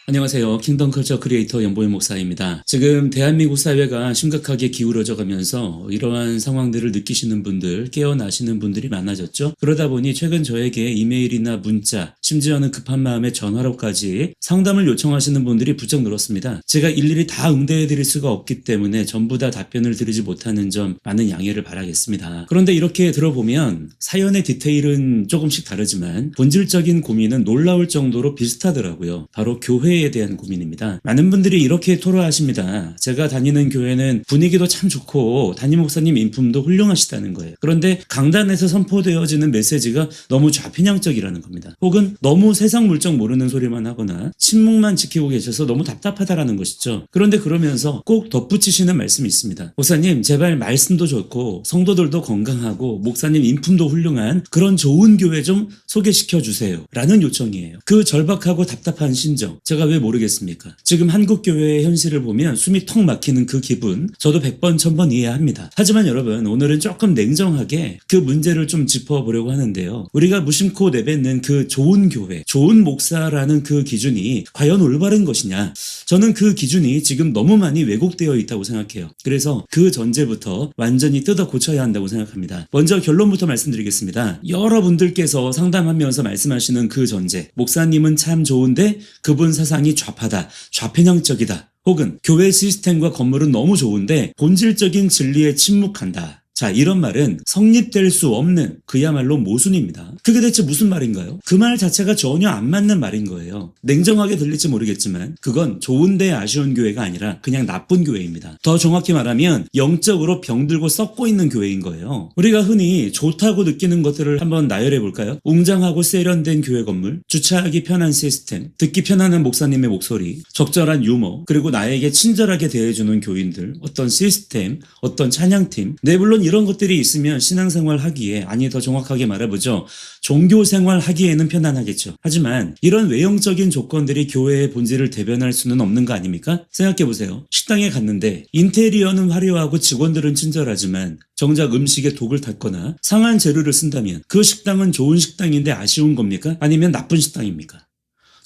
안녕하세요. 킹덤 컬처 크리에이터 연보현 목사입니다. 지금 대한민국 사회가 심각하게 기울어져 가면서 이러한 상황들을 느끼시는 분들, 깨어나시는 분들이 많아졌죠. 그러다 보니 최근 저에게 이메일이나 문자, 심지어는 급한 마음에 전화로까지 상담을 요청하시는 분들이 부쩍 늘었습니다. 제가 일일이 다 응대해 드릴 수가 없기 때문에 전부 다 답변을 드리지 못하는 점 많은 양해를 바라겠습니다. 그런데 이렇게 들어보면 사연의 디테일은 조금씩 다르지만 본질적인 고민은 놀라울 정도로 비슷하더라고요. 바로 교회에 대한 고민입니다. 많은 분들이 이렇게 토로하십니다. 제가 다니는 교회는 분위기도 참 좋고 담임 목사님 인품도 훌륭하시다는 거예요. 그런데 강단에서 선포되어지는 메시지가 너무 좌편향적이라는 겁니다. 혹은 너무 세상 물정 모르는 소리만 하거나 침묵만 지키고 계셔서 너무 답답하다라는 것이죠. 그런데 그러면서 꼭 덧붙이시는 말씀이 있습니다. 목사님, 제발 말씀도 좋고 성도들도 건강하고 목사님 인품도 훌륭한 그런 좋은 교회 좀 소개시켜 주세요 라는 요청이에요. 그 절박하고 답답한 심정, 제가 왜 모르겠습니까? 지금 한국교회의 현실을 보면 숨이 턱 막히는 그 기분, 저도 100번 1000번 이해합니다. 하지만 여러분, 오늘은 조금 냉정하게 그 문제를 좀 짚어보려고 하는데요. 우리가 무심코 내뱉는 그 좋은 교회, 좋은 목사라는 그 기준이 과연 올바른 것이냐? 저는 그 기준이 지금 너무 많이 왜곡되어 있다고 생각해요. 그래서 그 전제부터 완전히 뜯어 고쳐야 한다고 생각합니다. 먼저 결론부터 말씀드리겠습니다. 여러분들께서 상담하면서 말씀하시는 그 전제, 목사님은 참 좋은데 그분 사상이 좌파다, 좌편향적이다, 혹은 교회 시스템과 건물은 너무 좋은데 본질적인 진리에 침묵한다. 자, 이런 말은 성립될 수 없는 그야말로 모순입니다. 그게 대체 무슨 말인가요? 그 말 자체가 전혀 안 맞는 말인 거예요. 냉정하게 들릴지 모르겠지만 그건 좋은데 아쉬운 교회가 아니라 그냥 나쁜 교회입니다. 더 정확히 말하면 영적으로 병들고 썩고 있는 교회인 거예요. 우리가 흔히 좋다고 느끼는 것들을 한번 나열해 볼까요? 웅장하고 세련된 교회 건물, 주차하기 편한 시스템, 듣기 편안한 목사님의 목소리, 적절한 유머, 그리고 나에게 친절하게 대해주는 교인들, 어떤 시스템, 어떤 찬양팀, 네, 물론 이런 것들이 있으면 신앙생활 하기에, 아니 더 정확하게 말해보죠, 종교생활 하기에는 편안하겠죠. 하지만 이런 외형적인 조건들이 교회의 본질을 대변할 수는 없는 거 아닙니까? 생각해보세요. 식당에 갔는데 인테리어는 화려하고 직원들은 친절하지만 정작 음식에 독을 탔거나 상한 재료를 쓴다면 그 식당은 좋은 식당인데 아쉬운 겁니까? 아니면 나쁜 식당입니까?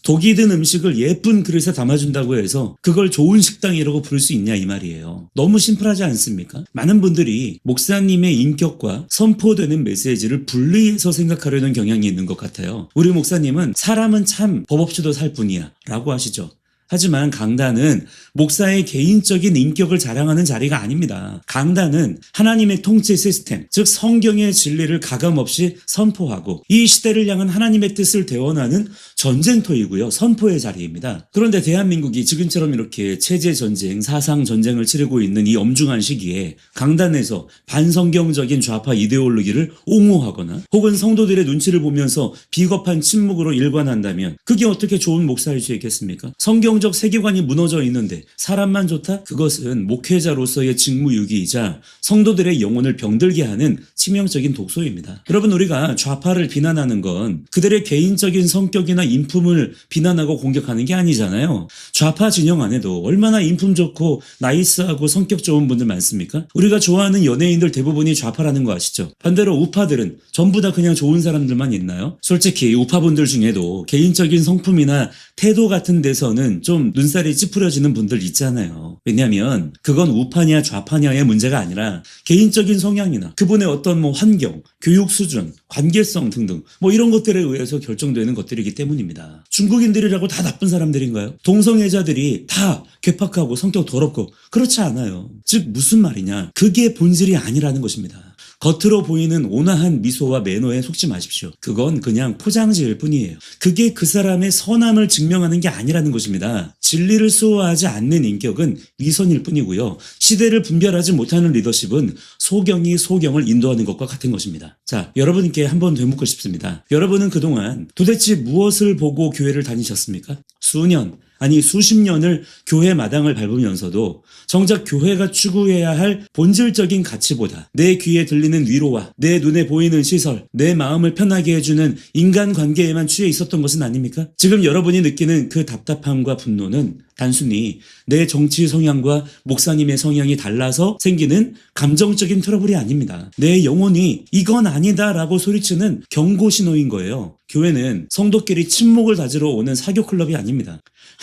독이 든 음식을 예쁜 그릇에 담아준다고 해서 그걸 좋은 식당이라고 부를 수 있냐 이 말이에요. 너무 심플하지 않습니까? 많은 분들이 목사님의 인격과 선포되는 메시지를 분리해서 생각하려는 경향이 있는 것 같아요. 우리 목사님은 사람은 참 법 없이도 살 뿐이야 라고 하시죠. 하지만 강단은 목사의 개인적인 인격을 자랑하는 자리가 아닙니다. 강단은 하나님의 통치 시스템, 즉 성경의 진리를 가감없이 선포하고 이 시대를 향한 하나님의 뜻을 대원하는 전쟁터이고요. 선포의 자리입니다. 그런데 대한민국이 지금처럼 이렇게 체제전쟁, 사상전쟁을 치르고 있는 이 엄중한 시기에 강단에서 반성경적인 좌파 이데올로기를 옹호하거나 혹은 성도들의 눈치를 보면서 비겁한 침묵으로 일관한다면 그게 어떻게 좋은 목사일 수 있겠습니까? 성경적 세계관이 무너져 있는데 사람만 좋다? 그것은 목회자로서의 직무유기이자 성도들의 영혼을 병들게 하는 치명적인 독소입니다. 여러분, 우리가 좌파를 비난하는 건 그들의 개인적인 성격이나 인품을 비난하고 공격하는 게 아니잖아요. 좌파 진영 안에도 얼마나 인품 좋고 나이스하고 성격 좋은 분들 많습니까? 우리가 좋아하는 연예인들 대부분이 좌파라는 거 아시죠? 반대로 우파들은 전부 다 그냥 좋은 사람들만 있나요? 솔직히 우파분들 중에도 개인적인 성품이나 태도 같은 데서는 좀 눈살이 찌푸려지는 분들 있잖아요. 왜냐하면 그건 우파냐 좌파냐의 문제가 아니라 개인적인 성향이나 그분의 어떤 환경, 교육 수준, 관계성 등등 이런 것들에 의해서 결정되는 것들이기 때문입니다. 중국인들이라고 다 나쁜 사람들인가요? 동성애자들이 다 괴팍하고 성격 더럽고 그렇지 않아요. 즉 무슨 말이냐? 그게 본질이 아니라는 것입니다. 겉으로 보이는 온화한 미소와 매너에 속지 마십시오. 그건 그냥 포장지일 뿐이에요. 그게 그 사람의 선함을 증명하는 게 아니라는 것입니다. 진리를 수호하지 않는 인격은 위선일 뿐이고요. 시대를 분별하지 못하는 리더십은 소경이 소경을 인도하는 것과 같은 것입니다. 자, 여러분께 한번 되묻고 싶습니다. 여러분은 그동안 도대체 무엇을 보고 교회를 다니셨습니까? 수년, 아니 수십 년을 교회 마당을 밟으면서도 정작 교회가 추구해야 할 본질적인 가치보다 내 귀에 들리는 위로와 내 눈에 보이는 시설, 내 마음을 편하게 해주는 인간관계에만 취해 있었던 것은 아닙니까? 지금 여러분이 느끼는 그 답답함과 분노는 단순히 내 정치 성향과 목사님의 성향이 달라서 생기는 감정적인 트러블이 아닙니다. 내 영혼이 이건 아니다라고 소리치는 경고 신호인 거예요. 교회는 성도끼리 친목을 다지러 오는 사교 클럽이 아닙니다.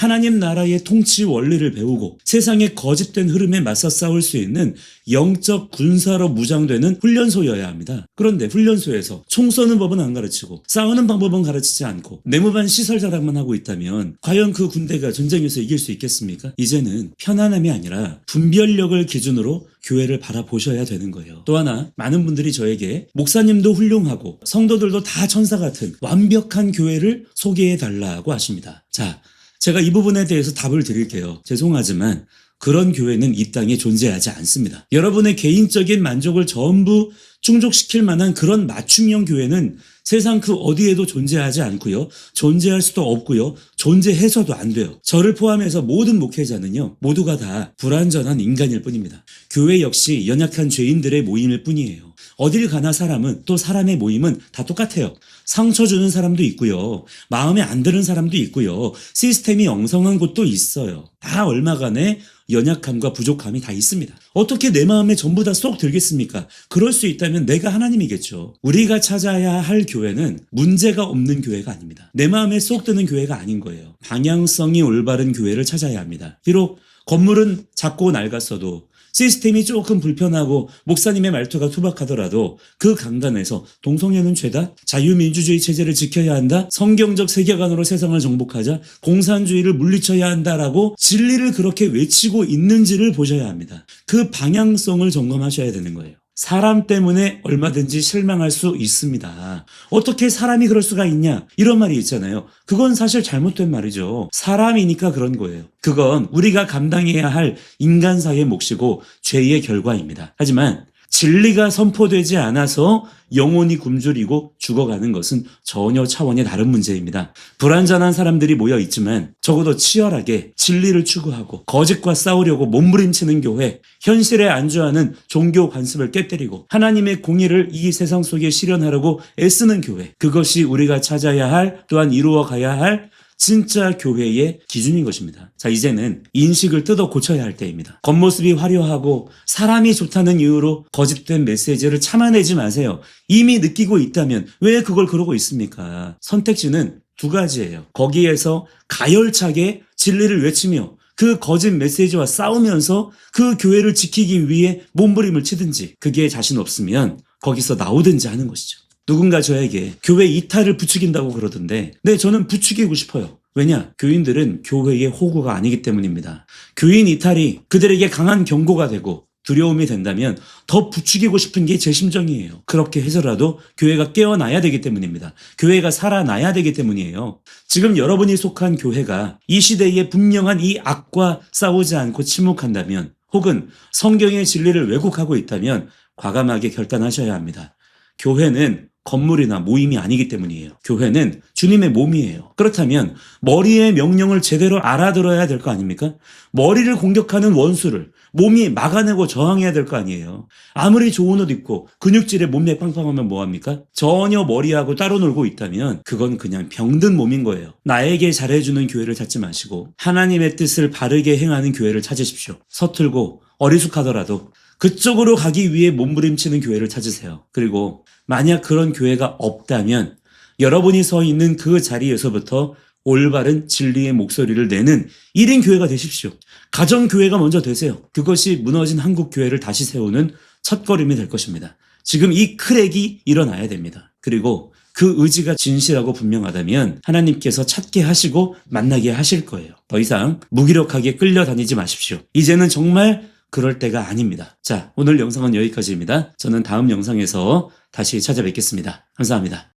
하나님 나라의 통치 원리를 배우고 세상의 거짓된 흐름에 맞서 싸울 수 있는 영적 군사로 무장되는 훈련소여야 합니다. 그런데 훈련소에서 총 쏘는 법은 안 가르치고 싸우는 방법은 가르치지 않고 내무반 시설 자랑만 하고 있다면 과연 그 군대가 전쟁에서 이길 수 있겠습니까? 이제는 편안함이 아니라 분별력을 기준으로 교회를 바라보셔야 되는 거예요. 또 하나, 많은 분들이 저에게 목사님도 훌륭하고 성도들도 다 천사 같은 완벽한 교회를 소개해달라고 하십니다. 자, 제가 이 부분에 대해서 답을 드릴게요. 죄송하지만 그런 교회는 이 땅에 존재하지 않습니다. 여러분의 개인적인 만족을 전부 충족시킬 만한 그런 맞춤형 교회는 세상 그 어디에도 존재하지 않고요. 존재할 수도 없고요. 존재해서도 안 돼요. 저를 포함해서 모든 목회자는요. 모두가 다 불완전한 인간일 뿐입니다. 교회 역시 연약한 죄인들의 모임일 뿐이에요. 어딜 가나 사람은, 또 사람의 모임은 다 똑같아요. 상처 주는 사람도 있고요. 마음에 안 드는 사람도 있고요. 시스템이 엉성한 곳도 있어요. 다 얼마간의 연약함과 부족함이 다 있습니다. 어떻게 내 마음에 전부 다 쏙 들겠습니까? 그럴 수 있다면 내가 하나님이겠죠. 우리가 찾아야 할 교회는 문제가 없는 교회가 아닙니다. 내 마음에 쏙 드는 교회가 아닌 거예요. 방향성이 올바른 교회를 찾아야 합니다. 비록 건물은 작고 낡았어도 시스템이 조금 불편하고 목사님의 말투가 투박하더라도 그 강단에서 동성애는 죄다, 자유민주주의 체제를 지켜야 한다, 성경적 세계관으로 세상을 정복하자, 공산주의를 물리쳐야 한다라고 진리를 그렇게 외치고 있는지를 보셔야 합니다. 그 방향성을 점검하셔야 되는 거예요. 사람 때문에 얼마든지 실망할 수 있습니다. 어떻게 사람이 그럴 수가 있냐? 이런 말이 있잖아요. 그건 사실 잘못된 말이죠. 사람이니까 그런 거예요. 그건 우리가 감당해야 할 인간사의 몫이고 죄의 결과입니다. 하지만 진리가 선포되지 않아서 영혼이 굶주리고 죽어가는 것은 전혀 차원의 다른 문제입니다. 불완전한 사람들이 모여 있지만 적어도 치열하게 진리를 추구하고 거짓과 싸우려고 몸부림치는 교회, 현실에 안주하는 종교 관습을 깨뜨리고 하나님의 공의를 이 세상 속에 실현하려고 애쓰는 교회, 그것이 우리가 찾아야 할, 또한 이루어가야 할 진짜 교회의 기준인 것입니다. 자, 이제는 인식을 뜯어 고쳐야 할 때입니다. 겉모습이 화려하고 사람이 좋다는 이유로 거짓된 메시지를 참아내지 마세요. 이미 느끼고 있다면 왜 그걸 그러고 있습니까? 선택지는 두 가지예요. 거기에서 가열차게 진리를 외치며 그 거짓 메시지와 싸우면서 그 교회를 지키기 위해 몸부림을 치든지, 그게 자신 없으면 거기서 나오든지 하는 것이죠. 누군가 저에게 교회 이탈을 부추긴다고 그러던데, 네, 저는 부추기고 싶어요. 왜냐? 교인들은 교회의 호구가 아니기 때문입니다. 교인 이탈이 그들에게 강한 경고가 되고 두려움이 된다면 더 부추기고 싶은 게 제 심정이에요. 그렇게 해서라도 교회가 깨어나야 되기 때문입니다. 교회가 살아나야 되기 때문이에요. 지금 여러분이 속한 교회가 이 시대에 분명한 이 악과 싸우지 않고 침묵한다면, 혹은 성경의 진리를 왜곡하고 있다면 과감하게 결단하셔야 합니다. 교회는 건물이나 모임이 아니기 때문이에요. 교회는 주님의 몸이에요. 그렇다면 머리의 명령을 제대로 알아들어야 될 거 아닙니까? 머리를 공격하는 원수를 몸이 막아내고 저항해야 될 거 아니에요. 아무리 좋은 옷 입고 근육질에 몸매 빵빵하면 뭐합니까? 전혀 머리하고 따로 놀고 있다면 그건 그냥 병든 몸인 거예요. 나에게 잘해주는 교회를 찾지 마시고 하나님의 뜻을 바르게 행하는 교회를 찾으십시오. 서툴고 어리숙하더라도 그쪽으로 가기 위해 몸부림치는 교회를 찾으세요. 그리고 만약 그런 교회가 없다면 여러분이 서 있는 그 자리에서부터 올바른 진리의 목소리를 내는 1인 교회가 되십시오. 가정교회가 먼저 되세요. 그것이 무너진 한국 교회를 다시 세우는 첫걸음이 될 것입니다. 지금 이 크랙이 일어나야 됩니다. 그리고 그 의지가 진실하고 분명하다면 하나님께서 찾게 하시고 만나게 하실 거예요. 더 이상 무기력하게 끌려다니지 마십시오. 이제는 정말 그럴 때가 아닙니다. 자, 오늘 영상은 여기까지입니다. 저는 다음 영상에서 다시 찾아뵙겠습니다. 감사합니다.